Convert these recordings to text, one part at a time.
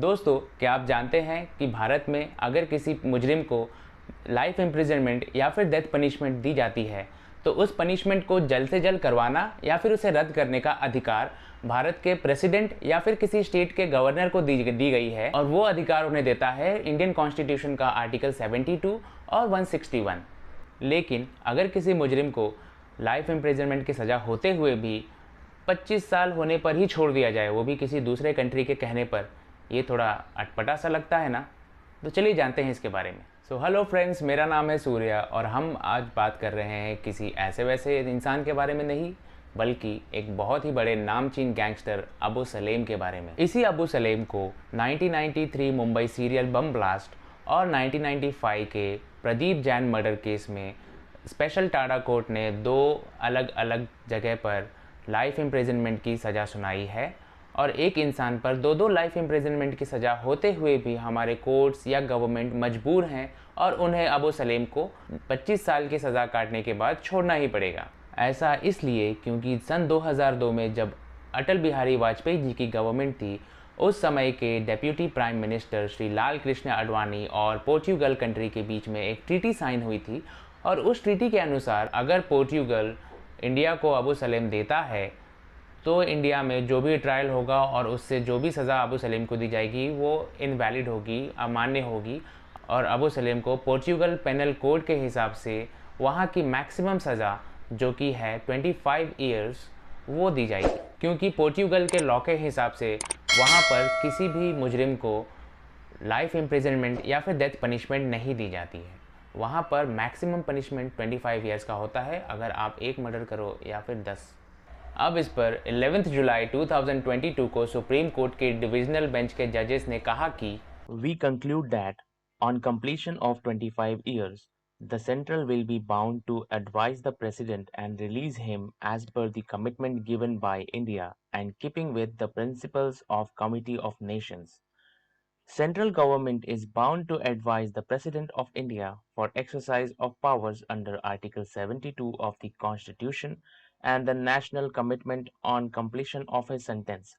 दोस्तों, क्या आप जानते हैं कि भारत में अगर किसी मुजरिम को लाइफ इम्प्रिजनमेंट या फिर डेथ पनिशमेंट दी जाती है तो उस पनिशमेंट को जल्द से जल्द करवाना या फिर उसे रद्द करने का अधिकार भारत के प्रेसिडेंट या फिर किसी स्टेट के गवर्नर को दी गई है। और वो अधिकार उन्हें देता है इंडियन कॉन्स्टिट्यूशन का आर्टिकल 72 और 161। लेकिन अगर किसी मुजरिम को लाइफ इम्प्रिजनमेंट की सज़ा होते हुए भी 25 साल होने पर ही छोड़ दिया जाए, वो भी किसी दूसरे कंट्री के कहने पर, ये थोड़ा अटपटा सा लगता है ना। तो चलिए जानते हैं इसके बारे में। सो हेलो फ्रेंड्स, मेरा नाम है सूर्या और हम आज बात कर रहे हैं किसी ऐसे वैसे इंसान के बारे में नहीं, बल्कि एक बहुत ही बड़े नामचीन गैंगस्टर अबू सलेम के बारे में। इसी अबू सलेम को 1993 मुंबई सीरियल बम ब्लास्ट और 1995 के प्रदीप जैन मर्डर केस में स्पेशल टाडा कोर्ट ने 2 अलग अलग जगह पर लाइफ इम्प्रिजनमेंट की सज़ा सुनाई है। और एक इंसान पर 2 लाइफ इम्प्रिजनमेंट की सज़ा होते हुए भी हमारे कोर्ट्स या गवर्नमेंट मजबूर हैं और उन्हें अबू सलेम को 25 साल की सज़ा काटने के बाद छोड़ना ही पड़ेगा। ऐसा इसलिए क्योंकि सन 2002 में जब अटल बिहारी वाजपेयी जी की गवर्नमेंट थी, उस समय के deputy prime minister Shri Lal Krishna Advani और पोर्चुगल कंट्री के बीच में एक ट्रीटी साइन हुई थी। और उस ट्रीटी के अनुसार अगर पोर्चुगल इंडिया को अबू सलेम देता है तो इंडिया में जो भी ट्रायल होगा और उससे जो भी सज़ा अबू सलेम को दी जाएगी वो इनवैलिड होगी, अमान्य होगी, और अबू सलेम को पोर्चुगल पेनल कोड के हिसाब से वहाँ की मैक्सिमम सज़ा जो कि है 25 ईयर्स वो दी जाएगी। क्योंकि पोर्चुगल के लॉ के हिसाब से वहाँ पर किसी भी मुजरिम को लाइफ इम्प्रिजनमेंट या फिर डेथ पनिशमेंट नहीं दी जाती है। वहाँ पर मैक्सिमम पनिशमेंट 25 ईयर्स का होता है अगर आप एक मर्डर करो या फिर 10। अब इस पर 11 जुलाई 2022 को सुप्रीम कोर्ट के डिविजनल बेंच के जजेस ने कहा कि We conclude that on completion of 25 years, the Central will be bound to advise the President and release him as per the commitment given by India and keeping with the principles of Committee of Nations. Central government is bound to advise the President of India for exercise of powers under Article 72 of the Constitution and the national commitment on completion of his sentence.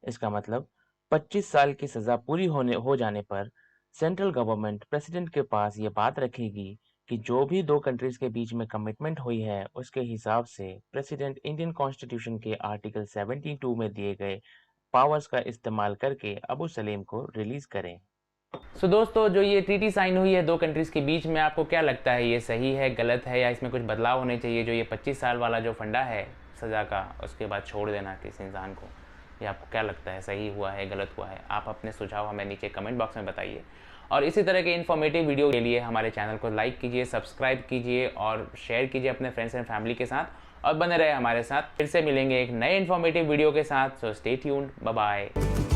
इसका मतलब 25 साल की सजा पूरी हो जाने पर central government president के पास ये बात रखेगी कि जो भी 2 कंट्रीज के बीच में कमिटमेंट हुई है उसके हिसाब से प्रेसिडेंट इंडियन कॉन्स्टिट्यूशन के आर्टिकल 72 में दिए गए पावर्स का इस्तेमाल करके अबू सलीम को रिलीज करें। सो दोस्तों, जो ये ट्रीटी साइन हुई है 2 कंट्रीज़ के बीच में, आपको क्या लगता है, ये सही है, गलत है, या इसमें कुछ बदलाव होने चाहिए? जो ये 25 साल वाला जो फंडा है सज़ा का, उसके बाद छोड़ देना किसी इंसान को, ये आपको क्या लगता है, सही हुआ है, गलत हुआ है? आप अपने सुझाव हमें नीचे कमेंट बॉक्स में बताइए। और इसी तरह के इन्फॉर्मेटिव वीडियो के लिए हमारे चैनल को लाइक कीजिए, सब्सक्राइब कीजिए और शेयर कीजिए अपने फ्रेंड्स एंड फैमिली के साथ। और बने रहे हमारे साथ। फिर से मिलेंगे एक नए इन्फॉर्मेटिव वीडियो के साथ। So stay tuned, bye bye.